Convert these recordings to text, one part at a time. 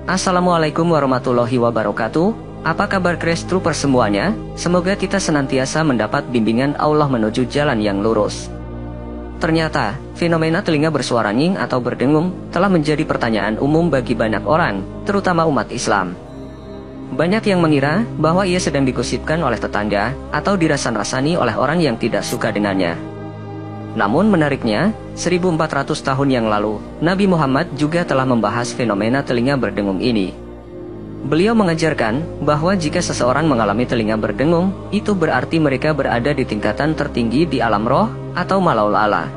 Assalamualaikum warahmatullahi wabarakatuh. Apa kabar Crash Troopers semuanya? Semoga kita senantiasa mendapat bimbingan Allah menuju jalan yang lurus. Ternyata, fenomena telinga bersuara nying atau berdengung telah menjadi pertanyaan umum bagi banyak orang, terutama umat Islam. Banyak yang mengira bahwa ia sedang digosipkan oleh tetangga atau dirasan-rasani oleh orang yang tidak suka dengannya. Namun menariknya, 1400 tahun yang lalu, Nabi Muhammad juga telah membahas fenomena telinga berdengung ini. Beliau mengajarkan bahwa jika seseorang mengalami telinga berdengung, itu berarti mereka berada di tingkatan tertinggi di alam roh atau malaul a'la.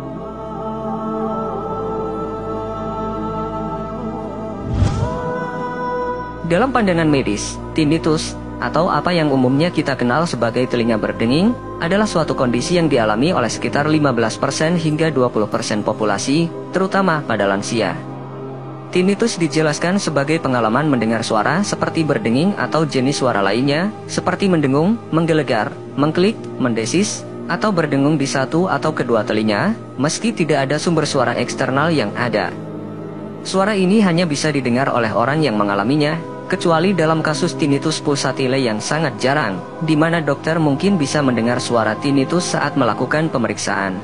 Dalam pandangan medis, tinnitus atau apa yang umumnya kita kenal sebagai telinga berdenging adalah suatu kondisi yang dialami oleh sekitar 15% hingga 20% populasi, terutama pada lansia. Tinnitus dijelaskan sebagai pengalaman mendengar suara seperti berdenging atau jenis suara lainnya, seperti mendengung, menggelegar, mengklik, mendesis, atau berdengung di satu atau kedua telinga, meski tidak ada sumber suara eksternal yang ada. Suara ini hanya bisa didengar oleh orang yang mengalaminya, kecuali dalam kasus tinnitus pulsatile yang sangat jarang, di mana dokter mungkin bisa mendengar suara tinnitus saat melakukan pemeriksaan.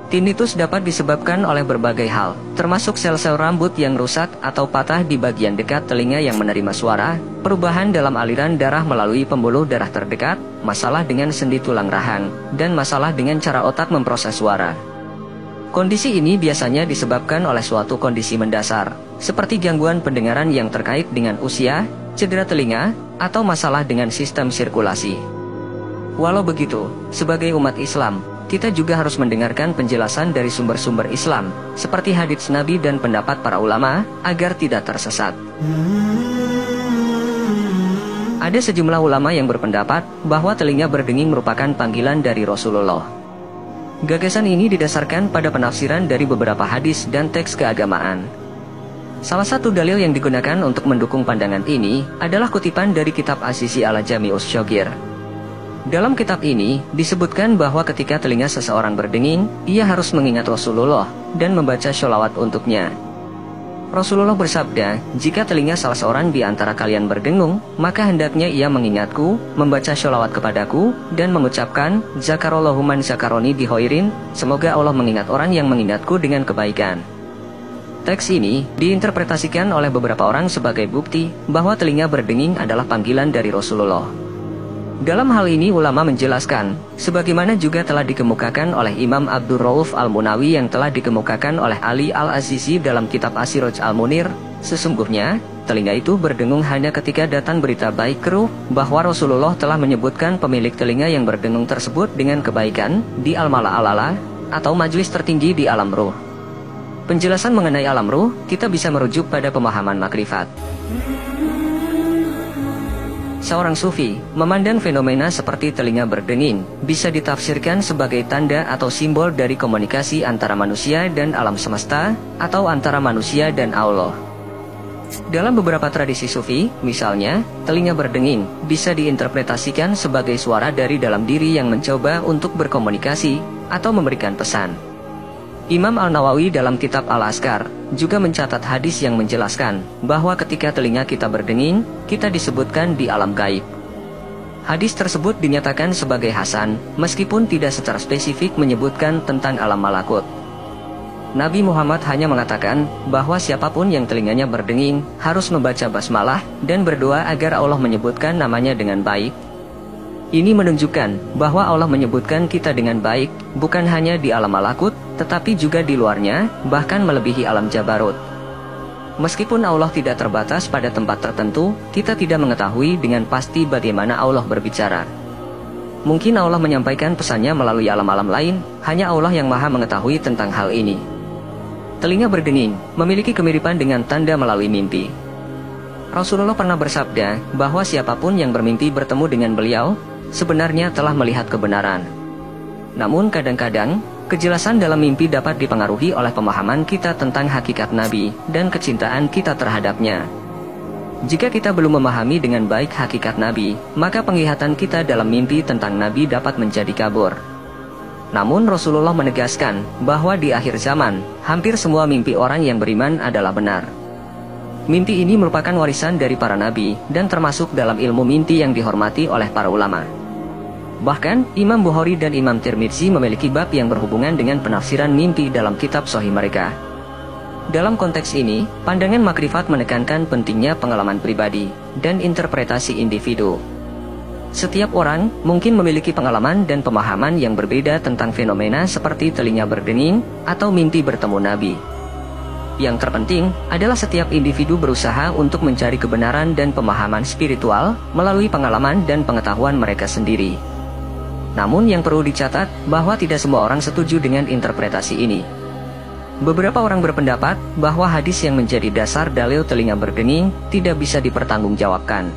Tinnitus dapat disebabkan oleh berbagai hal, termasuk sel-sel rambut yang rusak atau patah di bagian dekat telinga yang menerima suara, perubahan dalam aliran darah melalui pembuluh darah terdekat, masalah dengan sendi tulang rahang, dan masalah dengan cara otak memproses suara. Kondisi ini biasanya disebabkan oleh suatu kondisi mendasar, seperti gangguan pendengaran yang terkait dengan usia, cedera telinga, atau masalah dengan sistem sirkulasi. Walau begitu, sebagai umat Islam, kita juga harus mendengarkan penjelasan dari sumber-sumber Islam, seperti hadits Nabi dan pendapat para ulama, agar tidak tersesat. Ada sejumlah ulama yang berpendapat bahwa telinga berdenging merupakan panggilan dari Rasulullah. Gagasan ini didasarkan pada penafsiran dari beberapa hadis dan teks keagamaan. Salah satu dalil yang digunakan untuk mendukung pandangan ini adalah kutipan dari kitab As-Sisi Al-Jami'us Syogir. Dalam kitab ini, disebutkan bahwa ketika telinga seseorang berdenging, ia harus mengingat Rasulullah dan membaca sholawat untuknya. Rasulullah bersabda, jika telinga salah seorang di antara kalian berdengung, maka hendaknya ia mengingatku, membaca sholawat kepadaku, dan mengucapkan, Zakarallahu man zakaroni bihoirin, semoga Allah mengingat orang yang mengingatku dengan kebaikan. Teks ini diinterpretasikan oleh beberapa orang sebagai bukti bahwa telinga berdenging adalah panggilan dari Rasulullah. Dalam hal ini ulama menjelaskan, sebagaimana juga telah dikemukakan oleh Imam Abdur Rauf Al-Munawi yang telah dikemukakan oleh Ali Al-Azizi dalam kitab As-Siraj Al-Munir, sesungguhnya, telinga itu berdengung hanya ketika datang berita baik keruh, bahwa Rasulullah telah menyebutkan pemilik telinga yang berdengung tersebut dengan kebaikan, di Al-Mala Al-Ala, atau majlis tertinggi di alam ruh. Penjelasan mengenai alam ruh, kita bisa merujuk pada pemahaman makrifat. Seorang sufi memandang fenomena seperti telinga berdenging bisa ditafsirkan sebagai tanda atau simbol dari komunikasi antara manusia dan alam semesta, atau antara manusia dan Allah. Dalam beberapa tradisi sufi, misalnya, telinga berdenging bisa diinterpretasikan sebagai suara dari dalam diri yang mencoba untuk berkomunikasi atau memberikan pesan. Imam Al-Nawawi dalam kitab Al-Askar juga mencatat hadis yang menjelaskan bahwa ketika telinga kita berdenging, kita disebutkan di alam gaib. Hadis tersebut dinyatakan sebagai hasan, meskipun tidak secara spesifik menyebutkan tentang alam malakut. Nabi Muhammad hanya mengatakan bahwa siapapun yang telinganya berdenging harus membaca basmalah dan berdoa agar Allah menyebutkan namanya dengan baik. Ini menunjukkan bahwa Allah menyebutkan kita dengan baik, bukan hanya di alam malakut, tetapi juga di luarnya, bahkan melebihi alam jabarut. Meskipun Allah tidak terbatas pada tempat tertentu, kita tidak mengetahui dengan pasti bagaimana Allah berbicara. Mungkin Allah menyampaikan pesannya melalui alam-alam lain, hanya Allah yang maha mengetahui tentang hal ini. Telinga berdenging memiliki kemiripan dengan tanda melalui mimpi. Rasulullah pernah bersabda bahwa siapapun yang bermimpi bertemu dengan beliau, sebenarnya telah melihat kebenaran. Namun kadang-kadang, kejelasan dalam mimpi dapat dipengaruhi oleh pemahaman kita tentang hakikat Nabi dan kecintaan kita terhadapnya. Jika kita belum memahami dengan baik hakikat Nabi, maka penglihatan kita dalam mimpi tentang Nabi dapat menjadi kabur. Namun Rasulullah menegaskan bahwa di akhir zaman, hampir semua mimpi orang yang beriman adalah benar. mimpi ini merupakan warisan dari para nabi dan termasuk dalam ilmu mimpi yang dihormati oleh para ulama. Bahkan, Imam Bukhari dan Imam Tirmidzi memiliki bab yang berhubungan dengan penafsiran mimpi dalam kitab sahih mereka. Dalam konteks ini, pandangan makrifat menekankan pentingnya pengalaman pribadi dan interpretasi individu. Setiap orang mungkin memiliki pengalaman dan pemahaman yang berbeda tentang fenomena seperti telinga berdenging atau mimpi bertemu nabi. Yang terpenting adalah setiap individu berusaha untuk mencari kebenaran dan pemahaman spiritual melalui pengalaman dan pengetahuan mereka sendiri. Namun yang perlu dicatat bahwa tidak semua orang setuju dengan interpretasi ini. Beberapa orang berpendapat bahwa hadis yang menjadi dasar dalil telinga berdenging tidak bisa dipertanggungjawabkan.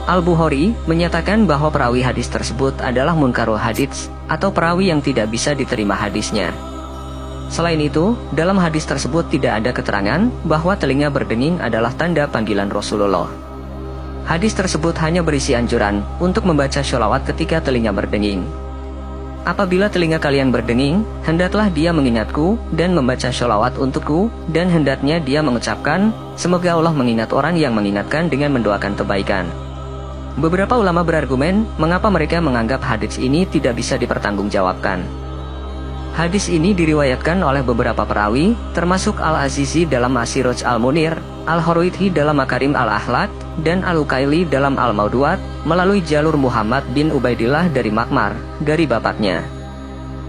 Al-Bukhari menyatakan bahwa perawi hadis tersebut adalah munkarul hadits atau perawi yang tidak bisa diterima hadisnya. Selain itu, dalam hadis tersebut tidak ada keterangan bahwa telinga berdenging adalah tanda panggilan Rasulullah. Hadis tersebut hanya berisi anjuran untuk membaca sholawat ketika telinga berdenging. Apabila telinga kalian berdenging, hendaklah dia mengingatku dan membaca sholawat untukku, dan hendaknya dia mengucapkan, semoga Allah mengingat orang yang mengingatkan dengan mendoakan kebaikan. Beberapa ulama berargumen mengapa mereka menganggap hadis ini tidak bisa dipertanggungjawabkan. Hadis ini diriwayatkan oleh beberapa perawi, termasuk Al-Azizi dalam Asiroj Al-Munir, Al-Hurwithhi dalam Makarim Al-Akhlaq, dan Al-Ukaili dalam Al-Mawduat, melalui jalur Muhammad bin Ubaidillah dari Makmar, dari bapaknya.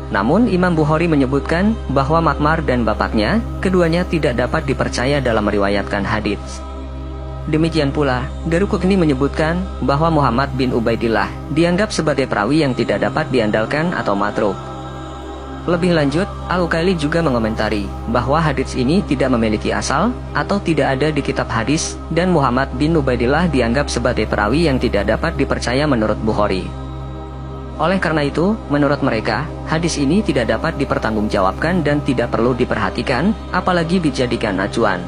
Namun Imam Bukhari menyebutkan bahwa Makmar dan bapaknya, keduanya tidak dapat dipercaya dalam meriwayatkan hadis. Demikian pula, Daruqutni menyebutkan bahwa Muhammad bin Ubaidillah dianggap sebagai perawi yang tidak dapat diandalkan atau matruk. Lebih lanjut, Al-Ukaili juga mengomentari bahwa hadits ini tidak memiliki asal atau tidak ada di kitab hadis, dan Muhammad bin Ubaidillah dianggap sebagai perawi yang tidak dapat dipercaya menurut Bukhari. Oleh karena itu, menurut mereka, hadis ini tidak dapat dipertanggungjawabkan dan tidak perlu diperhatikan, apalagi dijadikan acuan.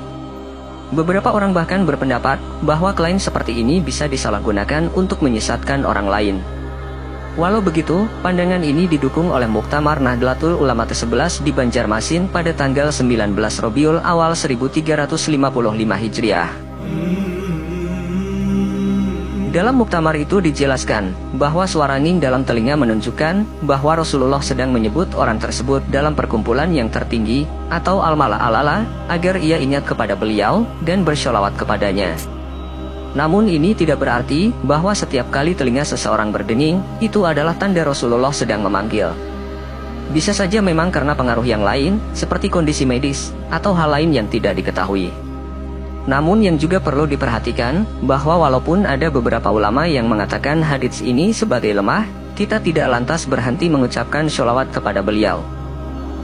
Beberapa orang bahkan berpendapat bahwa klaim seperti ini bisa disalahgunakan untuk menyesatkan orang lain. Walau begitu, pandangan ini didukung oleh Muktamar Nahdlatul Ulama ke-11 di Banjarmasin pada tanggal 19 Rabiul Awal 1355 Hijriah. Dalam muktamar itu dijelaskan bahwa suara angin dalam telinga menunjukkan bahwa Rasulullah sedang menyebut orang tersebut dalam perkumpulan yang tertinggi atau al-mala al-ala agar ia ingat kepada beliau dan bersholawat kepadanya. Namun ini tidak berarti bahwa setiap kali telinga seseorang berdenging, itu adalah tanda Rasulullah sedang memanggil. Bisa saja memang karena pengaruh yang lain, seperti kondisi medis, atau hal lain yang tidak diketahui. Namun yang juga perlu diperhatikan, bahwa walaupun ada beberapa ulama yang mengatakan hadits ini sebagai lemah, kita tidak lantas berhenti mengucapkan sholawat kepada beliau.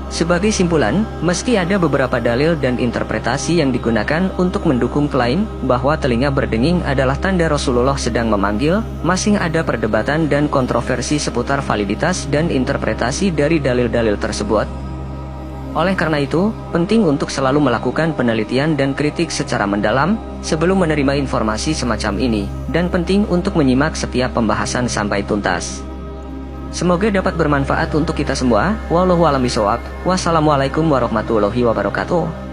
Sebagai simpulan, meski ada beberapa dalil dan interpretasi yang digunakan untuk mendukung klaim bahwa telinga berdenging adalah tanda Rasulullah sedang memanggil, masih ada perdebatan dan kontroversi seputar validitas dan interpretasi dari dalil-dalil tersebut. Oleh karena itu, penting untuk selalu melakukan penelitian dan kritik secara mendalam sebelum menerima informasi semacam ini, dan penting untuk menyimak setiap pembahasan sampai tuntas. Semoga dapat bermanfaat untuk kita semua. Wallahu a'lam bishawab. Wassalamualaikum warahmatullahi wabarakatuh.